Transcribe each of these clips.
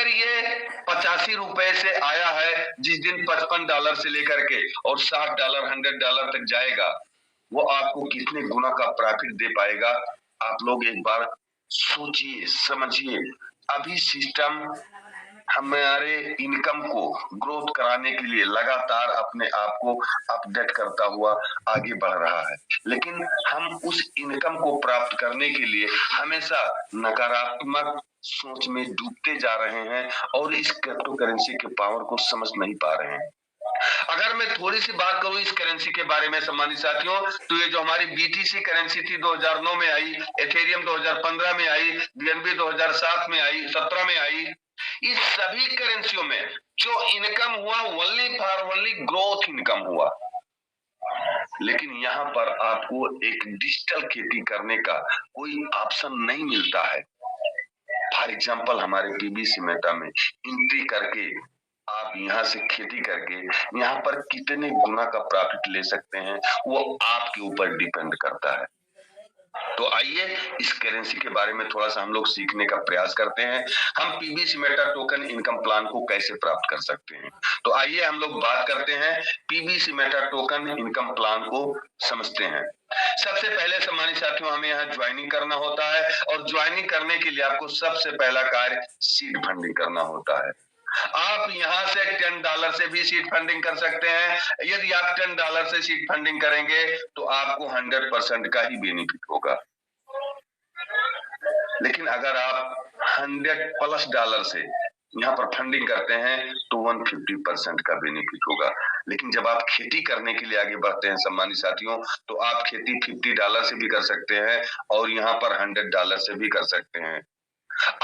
अगर ये 85 रुपए से आया है जिस दिन $55 से लेकर के और $60 $100 तक जाएगा, वो आपको कितने गुना का प्रॉफिट दे पाएगा? आप लोग एक बार सोचिए, समझिए। अभी सिस्टम हमारे इनकम को ग्रोथ कराने के लिए लगातार अपने आप को अपडेट करता हुआ आगे बढ़ रहा है, लेकिन हम उस इनकम को प्राप्त करने के लिए हमेशा नकारात्मक सोच में डूबते जा रहे हैं और इस क्रिप्टो करेंसी के पावर को समझ नहीं पा रहे हैं। अगर मैं थोड़ी सी बात करूं इस करेंसी के बारे में सम्मानित साथियों, तो ये जो हमारी बीटीसी करेंसी थी 2009 में आई, एथेरियम 2015 में आई, बीएनबी 2007 में आई, 17 में आई। इस सभी करेंसियों में जो इनकम हुआ only for only growth income हुआ, लेकिन यहाँ पर आपको एक डिजिटल खेती करने का कोई ऑप्शन नहीं मिलता है। फॉर एग्जाम्पल हमारे पीबीसी मेटा में एंट्री करके आप यहाँ से खेती करके यहाँ पर कितने गुना का प्रॉफिट ले सकते हैं, वो आपके ऊपर डिपेंड करता है। तो आइए इस करेंसी के बारे में थोड़ा सा हम लोग सीखने का प्रयास करते हैं। हम PBC meta token income plan को कैसे प्राप्त कर सकते हैं, तो आइए हम लोग बात करते हैं PBC meta token income plan को समझते हैं। सबसे पहले सम्मानित साथियों, हमें यहाँ ज्वाइनिंग करना होता है और ज्वाइनिंग करने के लिए आपको सबसे पहला कार्य सीड फंडिंग करना होता है। आप यहाँ से $10 से भी सीड फंडिंग कर सकते हैं। यदि आप $10 से सीड फंडिंग करेंगे तो आपको 100% का ही बेनिफिट होगा, लेकिन अगर आप $100+ से यहाँ पर फंडिंग करते हैं तो 150% का बेनिफिट होगा। लेकिन जब आप खेती करने के लिए आगे बढ़ते हैं सम्मानित साथियों, तो आप खेती $50 से भी कर सकते हैं और यहाँ पर $100 से भी कर सकते हैं।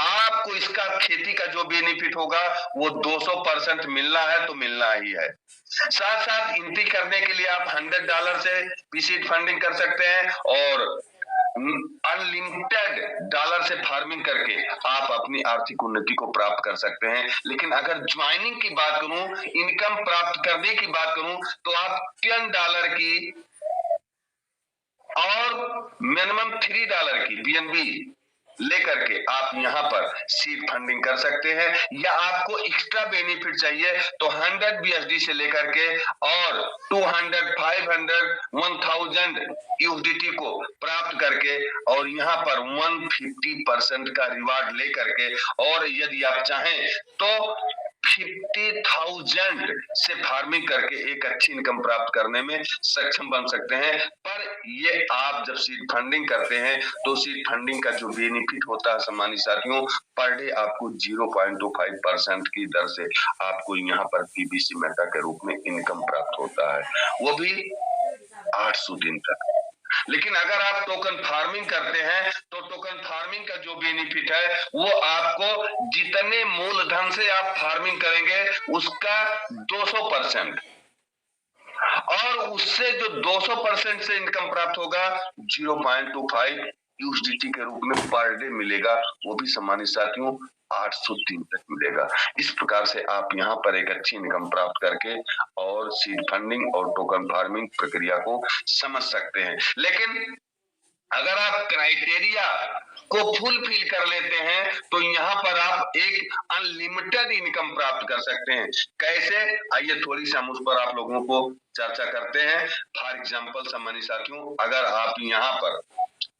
आपको इसका खेती का जो बेनिफिट होगा वो 200% मिलना है तो मिलना ही है। साथ साथ एंट्री करने के लिए आप $100 से भी सीड फंडिंग कर सकते हैं और अनलिमिटेड डॉलर से फार्मिंग करके आप अपनी आर्थिक उन्नति को प्राप्त कर सकते हैं। लेकिन अगर ज्वाइनिंग की बात करूं, इनकम प्राप्त करने की बात करूं, तो आप $10 की और मिनिमम $3 की बीएनबी लेकर के आप यहाँ पर सीड फंडिंग कर सकते हैं। या आपको एक्स्ट्रा बेनिफिट चाहिए तो 100 बीएसडी से लेकर के और 200, 500, 1000 यूएसडीटी को प्राप्त करके और यहाँ पर 150% का रिवार्ड लेकर के, और यदि आप चाहें तो 50,000 से फार्मिंग करके एक अच्छी इनकम प्राप्त करने में सक्षम बन सकते हैं। पर ये आप जब सीड फंडिंग करते हैं तो सीड फंडिंग का जो बेनिफिट होता है सम्मानित साथियों, पर डे आपको 0.25% की दर से आपको यहाँ पर पीबीसी मेटा के रूप में इनकम प्राप्त होता है, वो भी 800 दिन तक। लेकिन अगर आप टोकन फार्मिंग करते हैं तो टोकन फार्मिंग का जो बेनिफिट है वो आपको जितने मूलधन से आप फार्मिंग करेंगे उसका 200% और उससे जो 200% से इनकम प्राप्त होगा 0.25 यूएसडीटी के रूप में पर डे मिलेगा, वो भी सम्मानित साथियों 800 दिन तक मिलेगा। इस प्रकार से आप यहाँ पर एक अच्छी इनकम प्राप्त करके और सीड फंडिंग और टोकन फार्मिंग प्रक्रिया को समझ सकते हैं। लेकिन अगर आप क्राइटेरिया को फुलफिल कर लेते हैं तो यहाँ पर आप एक अनलिमिटेड इनकम प्राप्त कर सकते हैं। कैसे, आइए थोड़ी सी हम उस पर आप लोगों को चर्चा करते हैं। फॉर एग्जाम्पल सम्मानित साथियों, अगर आप यहाँ पर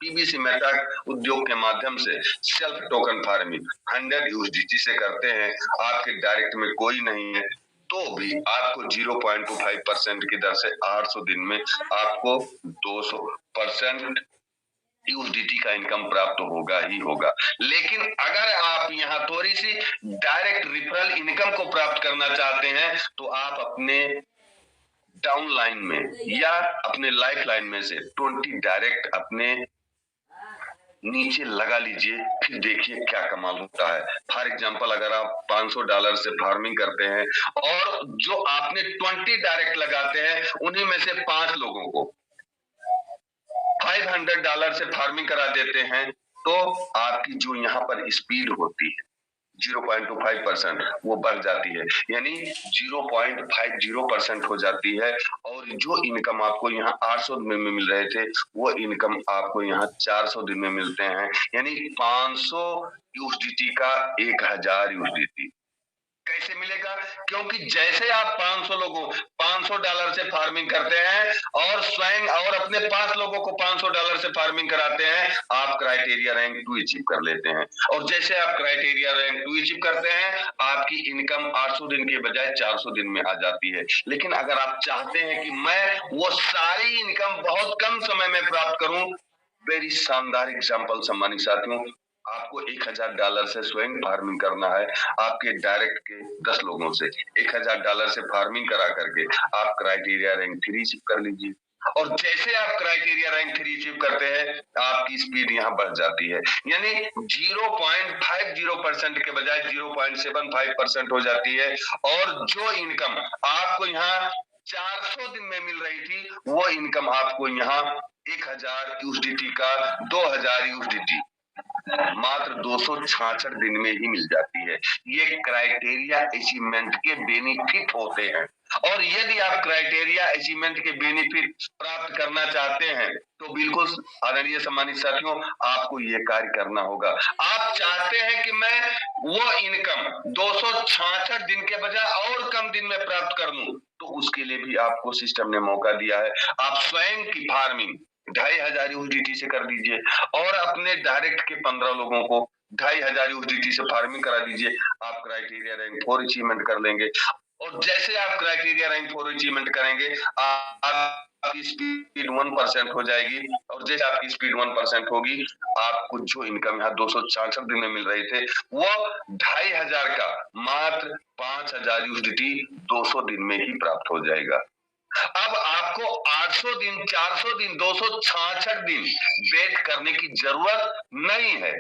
पीबीसी मेटा उद्योग के माध्यम से सेल्फ टोकन फार्मिंग 100 यूएसडीटी से करते हैं, आपके डायरेक्ट में कोई नहीं है, तो भी आपको 0.25% की दर से 800 दिन में आपको 200% यूएसडीटी का इनकम प्राप्त होगा ही होगा। लेकिन अगर आप यहाँ थोड़ी सी डायरेक्ट रिफरल इनकम को प्राप्त करना चाहते हैं तो आप अपने डाउन लाइन में या अपने लाइफ लाइन में से 20 डायरेक्ट अपने नीचे लगा लीजिए, फिर देखिए क्या कमाल होता है। फॉर एग्जाम्पल अगर आप $500 से फार्मिंग करते हैं और जो आपने 20 डायरेक्ट लगाते हैं उन्हीं में से 5 लोगों को $500 से फार्मिंग करा देते हैं, तो आपकी जो यहाँ पर स्पीड होती है 0.25% वो बढ़ जाती है, यानी 0.50% हो जाती है। और जो इनकम आपको यहाँ 800 दिन में मिल रहे थे वो इनकम आपको यहाँ 400 दिन में मिलते हैं, यानी 500 यूएसडीटी का 1000 यूएसडीटी कैसे मिलेगा? क्योंकि जैसे आप 500 लोगों $500 से फार्मिंग करते हैं और स्वयं और अपने 5 लोगों को $500 से फार्मिंग कराते हैं, आप क्राइटेरिया रैंक 2 अचीव कर लेते हैं। और जैसे आप क्राइटेरिया रैंक 2 अचीव करते हैं, आपकी इनकम 800 दिन के बजाय 400 दिन में आ जाती है। लेकिन अगर आप चाहते हैं कि मैं वो सारी इनकम बहुत कम समय में प्राप्त करूं, वेरी शानदार एग्जाम्पल सम्मानित साथियों, आपको $1000 से स्वयं फार्मिंग करना है। आपके डायरेक्ट के 10 लोगों से $1000 से फार्मिंग करा करके आप क्राइटेरिया रैंक 3 अचीव कर लीजिए। और जैसे आप क्राइटेरिया रैंक 3 अचीव करते हैं, आपकी स्पीड यहाँ बढ़ जाती है, यानी 0.50% के बजाय 0.75% हो जाती है। और जो इनकम आपको यहाँ 400 दिन में मिल रही थी, वो इनकम आपको यहाँ 1000 यूएसडीटी का 2000 यूएसडीटी मात्र 266 दिन में ही मिल जाती है। ये क्राइटेरिया अचीवमेंट के बेनिफिट होते हैं। और यदि आप क्राइटेरिया अचीवमेंट के बेनिफिट प्राप्त करना चाहते हैं, तो बिल्कुल आदरणीय सम्मानित साथियों, आपको ये कार्य करना होगा। आप चाहते हैं कि मैं वो इनकम 266 दिन के बजाय और कम दिन में प्राप्त कर लूं, तो उसके लिए भी आपको सिस्टम ने मौका दिया है। आप स्वयं की फार्मिंग 2500 यूएसडीटी से कर दीजिए और अपने डायरेक्ट के 15 लोगों को 2500 यूएसडीटी से फार्मिंग करा दीजिए। आप क्राइटेरिया रैंक 4 अचीवमेंट कर लेंगे। और जैसे आप क्राइटेरिया रैंक 4 अचीवमेंट करेंगे, आपकी स्पीड 1% हो जाएगी। और जैसे आपकी स्पीड 1% होगी, आपको जो इनकम यहाँ 266 दिन में मिल रहे थे, वो 2500 का मात्र 5000 यूएसडीटी 200 दिन में ही प्राप्त हो जाएगा। अब आपको 800 दिन, 400 दिन, 266 दिन वेट करने की जरूरत नहीं है।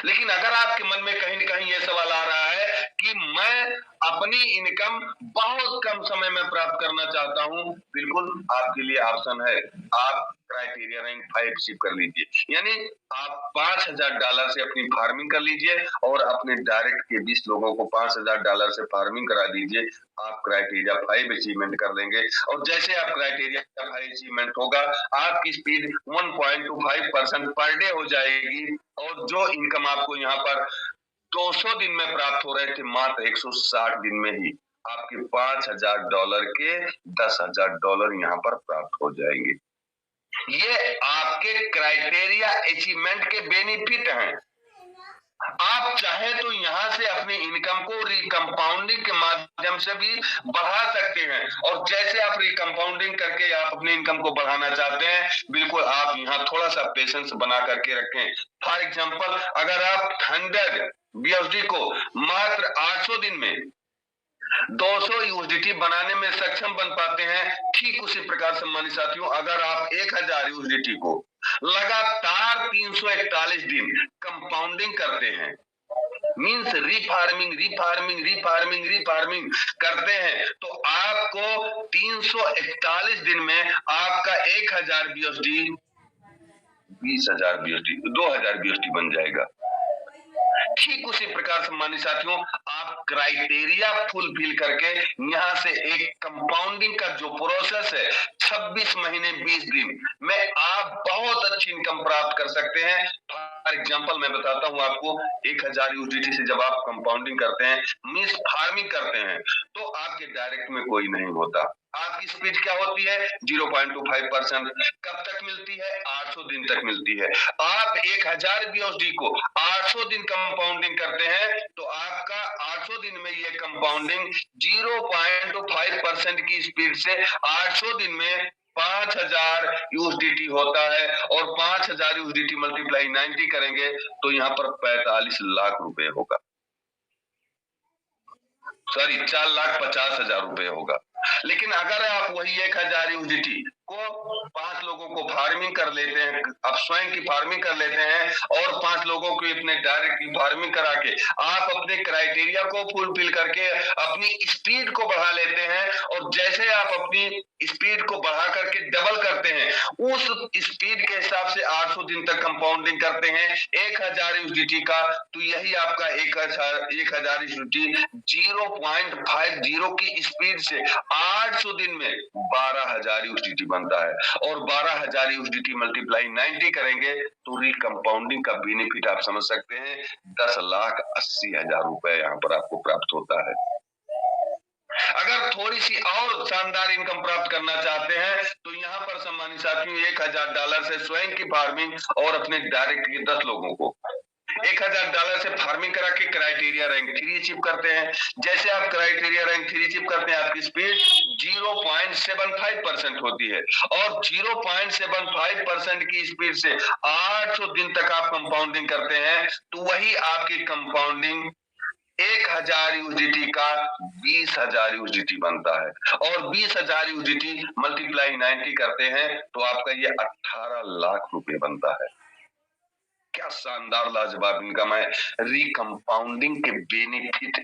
लेकिन अगर आपके मन में कहीं न कहीं ये सवाल आ रहा है कि मैं अपनी इनकम बहुत कम समय में प्राप्त करना चाहता हूं, बिल्कुल आपके लिए ऑप्शन है। आप क्राइटेरिया रैंक 5 अचीव कर लीजिए, यानी आप $5000 से अपनी फार्मिंग कर लीजिए और अपने डायरेक्ट के 20 लोगों को $5000 से फार्मिंग करा दीजिए। आप क्राइटेरिया 5 अचीवमेंट कर लेंगे। और जैसे आप क्राइटेरिया 5 अचीवमेंट होगा, आपकी स्पीड 1.25% पर डे हो जाएगी। और जो इनकम आपको यहाँ पर 200 दिन में प्राप्त हो रहे थे, मात्र 160 दिन में ही आपके $5000 के $10,000 यहाँ पर प्राप्त हो जाएंगे। ये आपके क्राइटेरिया अचीवमेंट के बेनिफिट हैं। आप चाहे तो यहाँ से अपनी इनकम को रिकम्पाउंडिंग के माध्यम से भी बढ़ा सकते हैं। और जैसे आप रिकम्पाउंडिंग करके आप अपनी इनकम को बढ़ाना चाहते हैं, बिल्कुल आप यहाँ थोड़ा सा पेशेंस बना करके रखें। फॉर एग्जांपल, अगर आप 100 बीएसडी को मात्र 800 दिन में 200 यूएसडीटी बनाने में सक्षम बन पाते हैं, ठीक उसी प्रकार सम्मानित साथियों, अगर आप 1000 यूएसडीटी को लगातार 341 दिन कंपाउंडिंग करते हैं, मीन्स रिफार्मिंग रिफार्मिंग रिफार्मिंग रिफार्मिंग करते हैं, तो आपको 341 दिन में आपका 1000 बीएसडी 20,000 बीएसडी 2000 बीएसडी बन जाएगा। ठीक उसी प्रकार सम्मानित साथियों, आप क्राइटेरिया फुलफिल करके यहाँ से एक कंपाउंडिंग का जो प्रोसेस है 26 महीने 20 दिन में आप बहुत अच्छी इनकम प्राप्त कर सकते हैं। फॉर एग्जांपल मैं बताता हूँ आपको, 1000 यूएसडीटी से जब आप कंपाउंडिंग करते हैं, मीन्स फार्मिंग करते हैं, तो आपके डायरेक्ट में कोई नहीं होता। आपकी स्पीड क्या होती है? 0.25%। कब तक मिलती है? 800 दिन तक मिलती है। आप 1000 बीएसडी को 800 दिन कंपाउंडिंग करते हैं, तो आपका 800 दिन में ये कंपाउंडिंग 0.5% की स्पीड से 800 दिन में 5000 यूएसडीटी होता है। और 5000 यूएसडीटी मल्टीप्लाई 90 करेंगे तो यहाँ पर 45 लाख रुपए होगा, सॉरी 4,50,000 रुपए होगा। लेकिन अगर आप वही 1000 यूएसडीटी को 5 लोगों को फार्मिंग कर लेते हैं, आप स्वयं की फार्मिंग कर लेते हैं और 5 लोगों को अपने डायरेक्ट की फार्मिंग करा के आप अपने क्राइटेरिया को फुलफिल करके अपनी स्पीड को बढ़ा लेते हैं, और जैसे आप अपनी स्पीड को बढ़ा करके डबल करते हैं, उस स्पीड के हिसाब से 800 दिन तक कंपाउंडिंग करते हैं 1000 यूएसडीटी का, तो यही आपका 1000 यूएसडीटी 0.50 की स्पीड से 800 दिन में 12,000 यूएसडीटी बनता है, और 12,000 यूएसडीटी मल्टीप्लाई 90 करेंगे तो रिकंपाउंडिंग का बेनिफिट आप समझ सकते हैं 10,80,000 रुपए यहाँ पर आपको प्राप्त होता है। अगर थोड़ी सी और शानदार इनकम प्राप्त करना चाहते हैं तो यहाँ पर सम्मानित साथियों $1,000 से स्वयं की फार्मिंग और अपने डायरेक्ट के 10 लोगों को $1,000 से फार्मिंग करा के क्राइटेरिया रैंक 3 अचीव करते हैं। जैसे आप क्राइटेरिया रैंक 3 अचीव करते हैं आपकी स्पीड 0.75% होती है, और 0.75% की स्पीड से 800 दिन तक आप कंपाउंडिंग करते हैं तो वही आपकी कंपाउंडिंग 1,000 यूएसडीटी का 20,000 यूएसडीटी बनता है, और 20,000 यूएसडीटी मल्टीप्लाई 90 करते हैं तो आपका ये 18 लाख रुपए बनता है। क्या शानदार लाजवाब इनकम है, रिकंपाउंडिंग के बेनिफिट।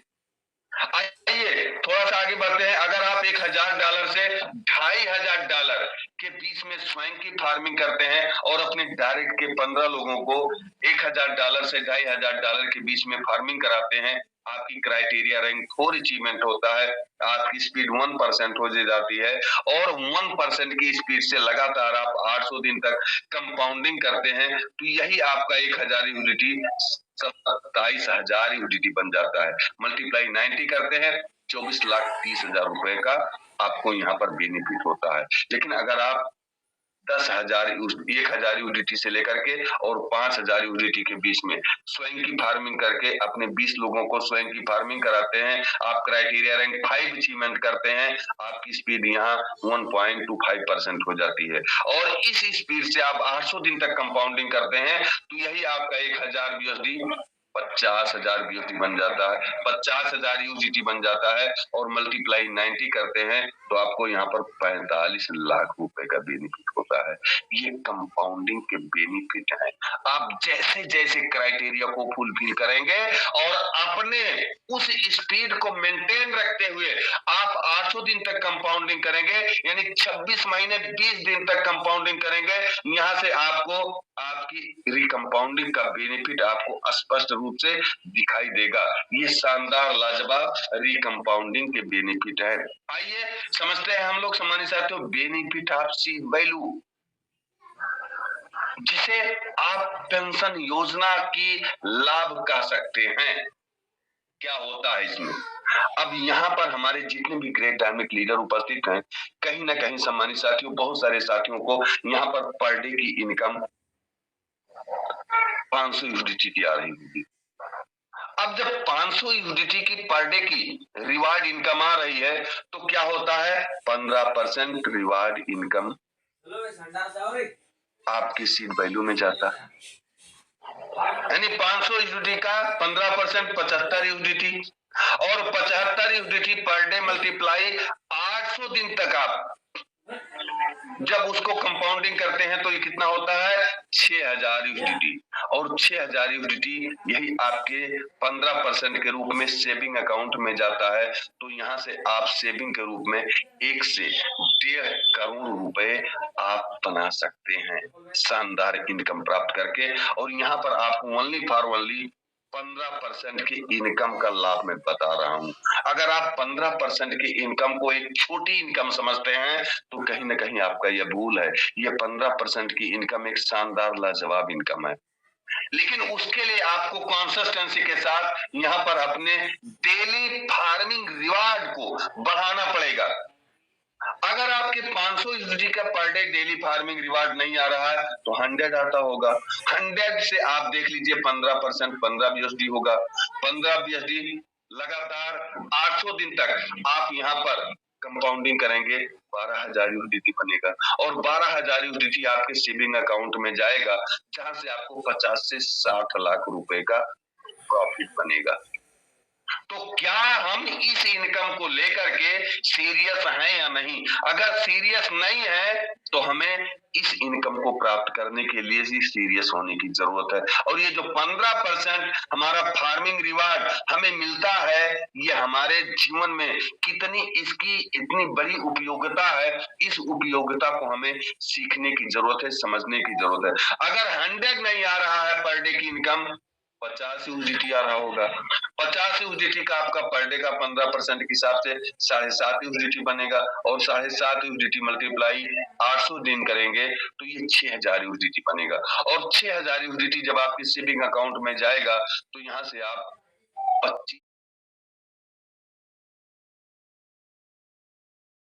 आइए थोड़ा सा आगे बढ़ते हैं। अगर आप $1,000 से $2,500 के बीच में स्वयं की फार्मिंग करते हैं और अपने डायरेक्ट के 15 लोगों को $1,000 से $2,500 के बीच में फार्मिंग कराते हैं, आपकी क्राइटेरिया रैंक 4 अचीवमेंट होता है, आपकी स्पीड 1% हो जाती है, और 1% की स्पीड से लगातार आप 800 दिन तक कंपाउंडिंग करते हैं तो यही आपका 1,000 यूनिटी 27,000 यूनिटी बन जाता है। मल्टीप्लाई 90 करते हैं 24,30,000 रुपए का आपको यहाँ पर बेनिफिट होता है। लेकिन अगर आप 1,000 यूनिटी से लेकर के और 5,000 यूनिटी के बीच में स्वयं की फार्मिंग करके अपने 20 लोगों को स्वयं की फार्मिंग कराते हैं, आप क्राइटेरिया रैंक 5 अचीवमेंट करते हैं, आपकी स्पीड यहाँ 1.25% हो जाती है, और इस स्पीड से आप 800 दिन तक कंपाउंडिंग करते हैं तो यही आपका 1,000 यूएसडी 50,000 यूएसडी बन जाता है, 50,000 यूएसडी बन जाता है, और मल्टीप्लाई 90 करते हैं तो आपको यहाँ पर 45 लाख रुपए का बेनिफिट होता है। ये कंपाउंडिंग के बेनिफिट है। आप जैसे जैसे क्राइटेरिया को फुलफिल करेंगे और अपने उस स्पीड को मेंटेन रखते हुए आप 800 दिन तक कंपाउंडिंग करेंगे, यानी 26 महीने 20 दिन तक कंपाउंडिंग करेंगे, यहाँ से आपको आपकी रिकंपाउंडिंग का बेनिफिट आपको स्पष्ट रूप से दिखाई देगा। ये शानदार लाजवाब रिकंपाउंडिंग के बेनिफिट है। आइए समझते हैं हम लोग सम्मानित साथियों बेनिफिट ऑफ सीड वैल्यू, जिसे आप पेंशन योजना की लाभ कह सकते हैं। क्या होता है इसमें? अब यहाँ पर हमारे जितने भी ग्रेट डायनामिक लीडर उपस्थित हैं, कहीं ना कहीं सम्मानित साथियों बहुत सारे साथियों को यहाँ पर पर डे की इनकम 500 यूनिटी की आ रही होगी। अब जब 500 यूनिटी की पर डे की रिवार्ड इनकम आ रही है तो क्या होता है 15% रिवार्ड इनकम आपकी सीड वैल्यू में जाता है, यानी 500 यूनिटी का 15% 75 यूनिटी, और 75 यूनिटी पर डे मल्टीप्लाई 800 दिन तक आप जब उसको कंपाउंडिंग करते हैं तो ये कितना होता है 6,000 यूनिटी, और 6,000 यूनिटी यही आपके 15% के रूप में सेविंग अकाउंट में जाता है। तो यहाँ से आप सेविंग के रूप में 1 से 1.5 करोड़ रुपए आप बना सकते हैं शानदार इनकम प्राप्त करके। और यहाँ पर आपको ओनली फॉर ओनली 15% की इनकम का लाभ मैं बता रहा हूँ। अगर आप 15% की इनकम को एक छोटी इनकम समझते हैं तो कहीं ना कहीं आपका यह भूल है। यह 15% की इनकम एक शानदार लाजवाब इनकम है, लेकिन उसके लिए आपको कंसिस्टेंसी के साथ यहाँ पर अपने डेली फार्मिंग रिवार्ड को बढ़ाना पड़ेगा। अगर आपके 500 यूनिटी का per day daily farming reward नहीं आ रहा है तो 100 आता होगा। 100 से आप देख लीजिए 15% 15 बीएसडी होगा। 15 बीएसडी लगातार 800 दिन तक आप यहाँ पर कंपाउंडिंग करेंगे 12,000 यूनिटी बनेगा, और 12,000 यूनिटी आपके सेविंग अकाउंट में जाएगा, जहां से आपको 50 से 60 लाख रुपए का प्रॉफिट बनेगा। तो क्या हम इस इनकम को लेकर के सीरियस हैं या नहीं? अगर सीरियस नहीं है तो हमें इस इनकम को प्राप्त करने के लिए ही सीरियस होने की जरूरत है। और ये जो 15% हमारा फार्मिंग रिवार्ड हमें मिलता है, ये हमारे जीवन में कितनी इसकी इतनी बड़ी उपयोगिता है, इस उपयोगिता को हमें सीखने की जरूरत है, समझने की जरूरत है। अगर 100 नहीं आ रहा है पर डे की इनकम, 50 यूनिटी आ रहा होगा। 50 यूजिटी का आपका पर डे का 15% के हिसाब से 7.5 यूजिटी बनेगा और 7.5 यूजिटी मल्टीप्लाई 800 दिन करेंगे तो ये 6000 यूजिटी बनेगा। और 6000 यूजिटी जब आपके सेविंग अकाउंट में जाएगा तो यहाँ से आप 25